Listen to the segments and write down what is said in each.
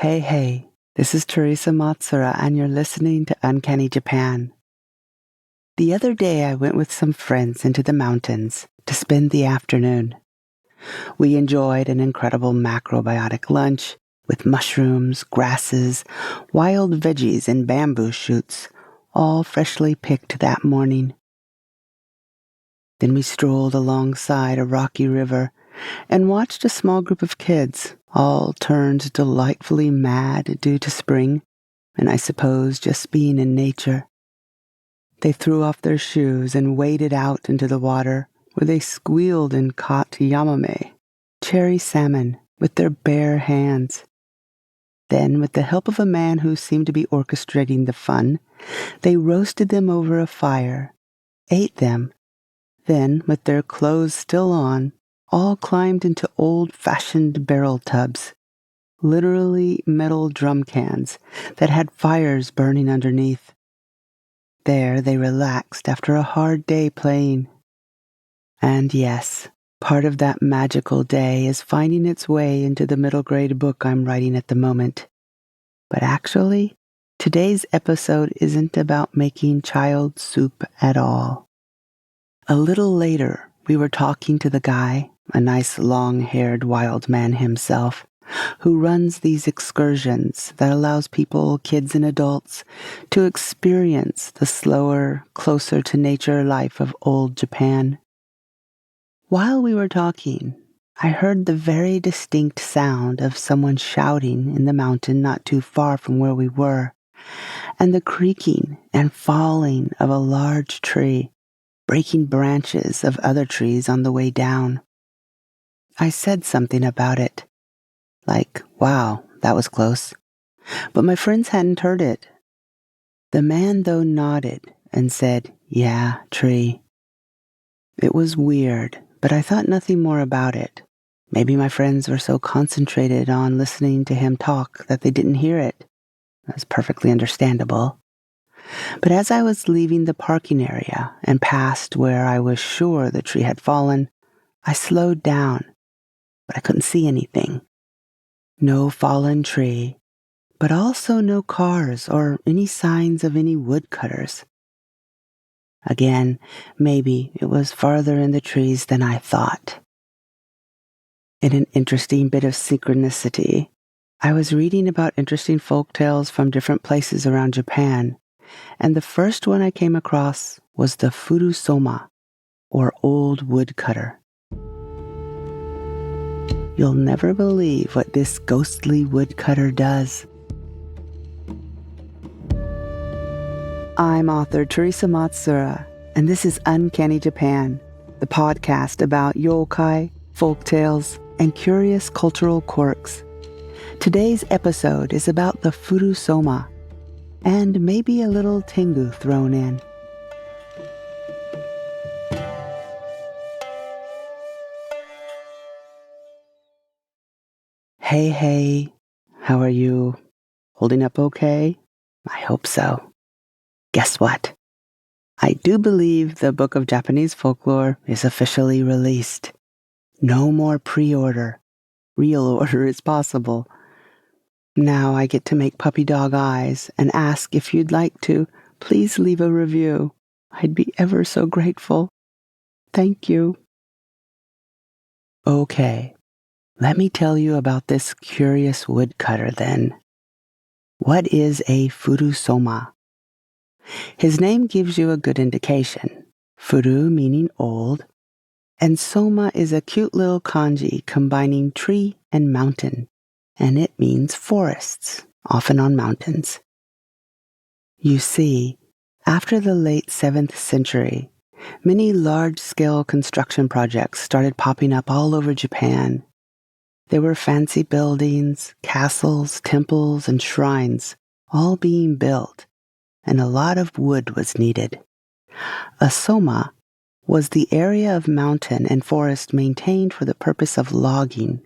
Hey, this is Teresa Matsura, and you're listening to Uncanny Japan. The other day, I went with some friends into the mountains to spend the afternoon. We enjoyed an incredible macrobiotic lunch with mushrooms, grasses, wild veggies, and bamboo shoots, all freshly picked that morning. Then we strolled alongside a rocky river and watched a small group of kids, all turned delightfully mad due to spring, and I suppose just being in nature. They threw off their shoes and waded out into the water, where they squealed and caught yamame, cherry salmon, with their bare hands. Then, with the help of a man who seemed to be orchestrating the fun, they roasted them over a fire, ate them, then, with their clothes still on, all climbed into old-fashioned barrel tubs, literally metal drum cans that had fires burning underneath. There they relaxed after a hard day playing. And yes, part of that magical day is finding its way into the middle grade book I'm writing at the moment. But actually, today's episode isn't about making child soup at all. A little later, we were talking to the guy, a nice long-haired wild man himself, who runs these excursions that allows people, kids and adults, to experience the slower, closer-to-nature life of old Japan. While we were talking, I heard the very distinct sound of someone shouting in the mountain not too far from where we were, and the creaking and falling of a large tree, breaking branches of other trees on the way down. I said something about it, like, wow, that was close. But my friends hadn't heard it. The man, though, nodded and said, yeah, tree. It was weird, but I thought nothing more about it. Maybe my friends were so concentrated on listening to him talk that they didn't hear it. That's perfectly understandable. But as I was leaving the parking area and passed where I was sure the tree had fallen, I slowed down, but I couldn't see anything. No fallen tree, but also no cars or any signs of any woodcutters. Again, maybe it was farther in the trees than I thought. In an interesting bit of synchronicity, I was reading about interesting folk tales from different places around Japan, and the first one I came across was the Furusoma, or old woodcutter. You'll never believe what this ghostly woodcutter does. I'm author Teresa Matsura, and this is Uncanny Japan, the podcast about yokai, folktales, and curious cultural quirks. Today's episode is about the Furusoma, and maybe a little Tengu thrown in. Hey, how are you? Holding up okay? I hope so. Guess what? I do believe the Book of Japanese Folklore is officially released. No more pre-order. Real order is possible. Now I get to make puppy dog eyes and ask if you'd like to please leave a review. I'd be ever so grateful. Thank you. Okay, let me tell you about this curious woodcutter then. What is a Furusoma? His name gives you a good indication. Furu meaning old, and Soma is a cute little kanji combining tree and mountain, and it means forests, often on mountains. You see, after the late 7th century, many large-scale construction projects started popping up all over Japan. There were fancy buildings, castles, temples, and shrines, all being built, and a lot of wood was needed. A soma was the area of mountain and forest maintained for the purpose of logging.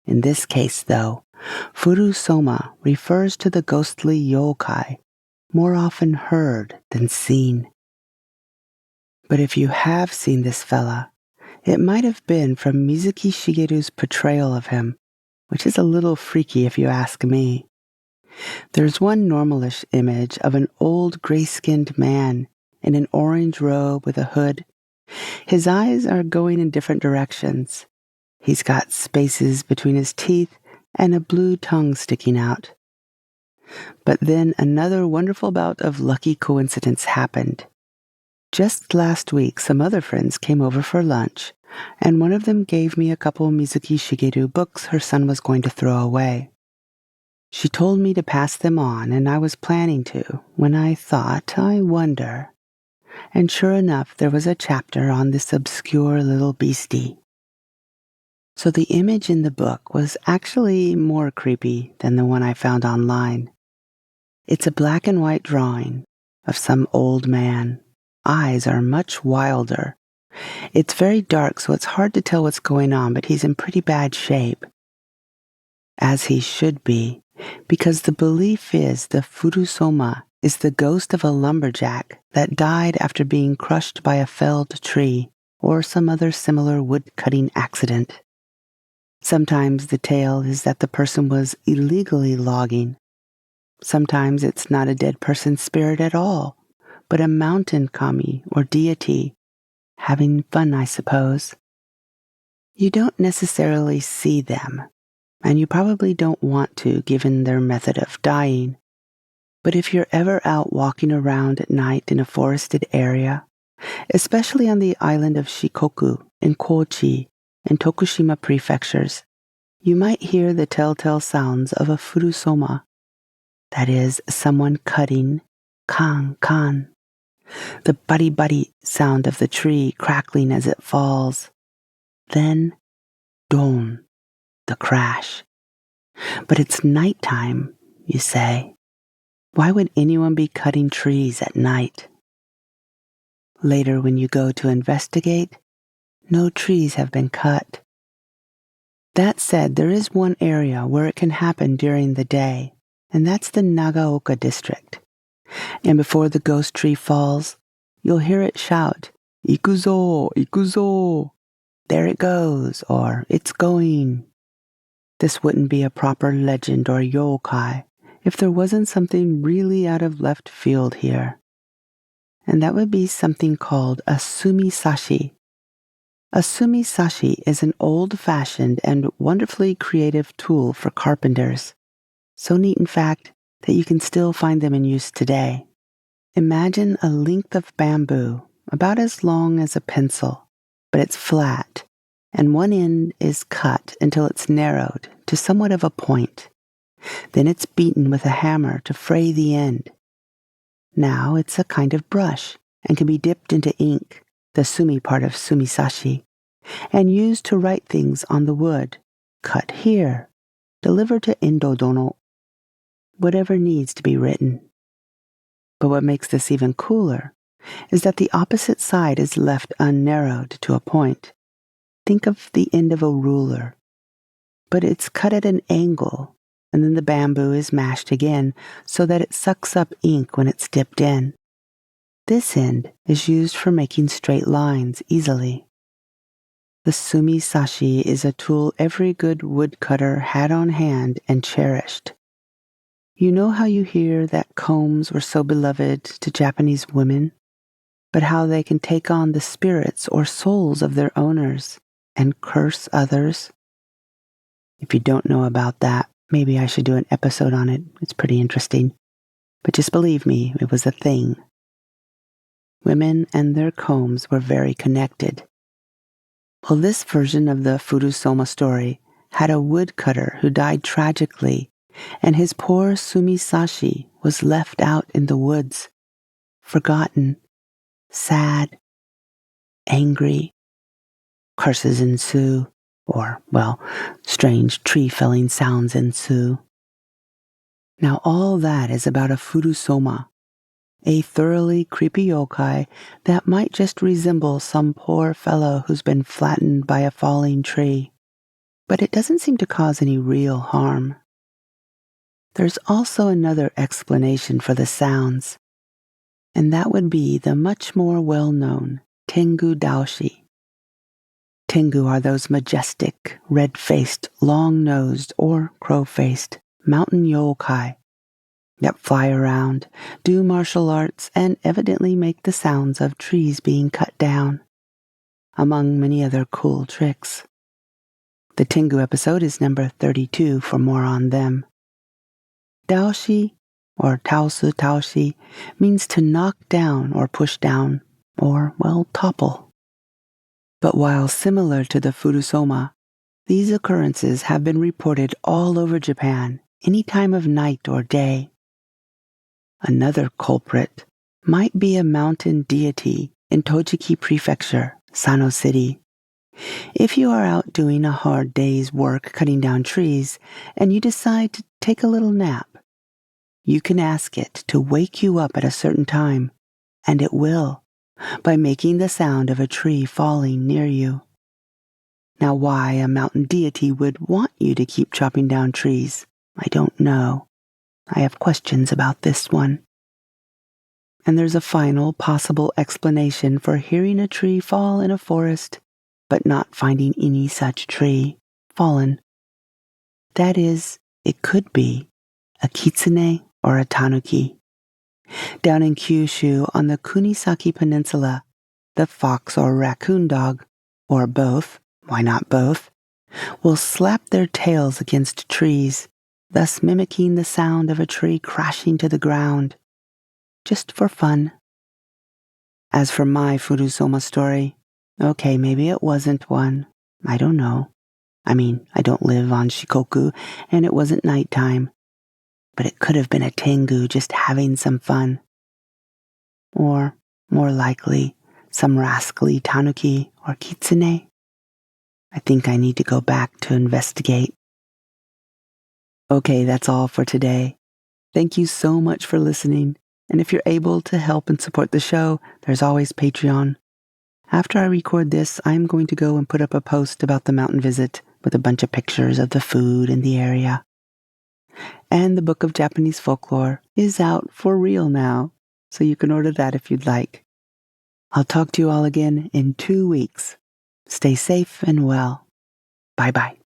In this case, though, Furusoma refers to the ghostly yokai, more often heard than seen. But if you have seen this fella, it might have been from Mizuki Shigeru's portrayal of him, which is a little freaky if you ask me. There's one normalish image of an old gray-skinned man in an orange robe with a hood. His eyes are going in different directions. He's got spaces between his teeth and a blue tongue sticking out. But then another wonderful bout of lucky coincidence happened. Just last week, some other friends came over for lunch, and one of them gave me a couple Mizuki Shigeru books her son was going to throw away. She told me to pass them on, and I was planning to, when I thought, I wonder. And sure enough, there was a chapter on this obscure little beastie. So the image in the book was actually more creepy than the one I found online. It's a black and white drawing of some old man. Eyes are much wilder. It's very dark, so it's hard to tell what's going on, but he's in pretty bad shape. As he should be, because the belief is the Furusoma is the ghost of a lumberjack that died after being crushed by a felled tree or some other similar wood-cutting accident. Sometimes the tale is that the person was illegally logging. Sometimes it's not a dead person's spirit at all, but a mountain kami or deity, having fun, I suppose. You don't necessarily see them, and you probably don't want to given their method of dying. But if you're ever out walking around at night in a forested area, especially on the island of Shikoku in Kochi and Tokushima prefectures, you might hear the telltale sounds of a Furusoma. That is, someone cutting, kan. The buddy sound of the tree crackling as it falls. Then, don, the crash. But it's nighttime, you say. Why would anyone be cutting trees at night? Later, when you go to investigate, no trees have been cut. That said, there is one area where it can happen during the day, and that's the Nagaoka district. And before the ghost tree falls, you'll hear it shout, "Ikuzo, ikuzo! There it goes," or "It's going." This wouldn't be a proper legend or yokai if there wasn't something really out of left field here. And that would be something called a sumisashi. A sumisashi is an old-fashioned and wonderfully creative tool for carpenters. So neat, in fact, that you can still find them in use today. Imagine a length of bamboo, about as long as a pencil, but it's flat, and one end is cut until it's narrowed to somewhat of a point. Then it's beaten with a hammer to fray the end. Now it's a kind of brush and can be dipped into ink, the sumi part of sumisashi, and used to write things on the wood. Cut here, deliver to Indodono, whatever needs to be written. But what makes this even cooler is that the opposite side is left unnarrowed to a point. Think of the end of a ruler. But it's cut at an angle, and then the bamboo is mashed again so that it sucks up ink when it's dipped in. This end is used for making straight lines easily. The sumisashi is a tool every good woodcutter had on hand and cherished. You know how you hear that combs were so beloved to Japanese women, but how they can take on the spirits or souls of their owners and curse others? If you don't know about that, maybe I should do an episode on it. It's pretty interesting. But just believe me, it was a thing. Women and their combs were very connected. Well, this version of the Furusoma story had a woodcutter who died tragically, and his poor sumisashi was left out in the woods, forgotten, sad, angry. Curses ensue, or, well, strange tree-felling sounds ensue. Now all that is about a Furusoma, a thoroughly creepy yokai that might just resemble some poor fellow who's been flattened by a falling tree, but it doesn't seem to cause any real harm. There's also another explanation for the sounds, and that would be the much more well-known Tengu daoshi. Tengu are those majestic, red-faced, long-nosed, or crow-faced mountain yokai that fly around, do martial arts, and evidently make the sounds of trees being cut down, among many other cool tricks. The Tengu episode is number 32 for more on them. Daoshi, or Taosu Taoshi, means to knock down or push down, or, well, topple. But while similar to the Furusoma, these occurrences have been reported all over Japan, any time of night or day. Another culprit might be a mountain deity in Tochigi Prefecture, Sano City. If you are out doing a hard day's work cutting down trees and you decide to take a little nap, you can ask it to wake you up at a certain time, and it will, by making the sound of a tree falling near you. Now, why a mountain deity would want you to keep chopping down trees, I don't know. I have questions about this one. And there's a final possible explanation for hearing a tree fall in a forest, but not finding any such tree fallen. That is, it could be a kitsune or a tanuki. Down in Kyushu on the Kunisaki Peninsula, the fox or raccoon dog, or both, why not both, will slap their tails against trees, thus mimicking the sound of a tree crashing to the ground, just for fun. As for my Furusoma story, okay, maybe it wasn't one. I don't know. I mean, I don't live on Shikoku, and it wasn't nighttime. But it could have been a Tengu just having some fun. Or, more likely, some rascally tanuki or kitsune. I think I need to go back to investigate. Okay, that's all for today. Thank you so much for listening. And if you're able to help and support the show, there's always Patreon. After I record this, I'm going to go and put up a post about the mountain visit with a bunch of pictures of the food in the area. And the Book of Japanese Folklore is out for real now, so you can order that if you'd like. I'll talk to you all again in 2 weeks. Stay safe and well. Bye-bye.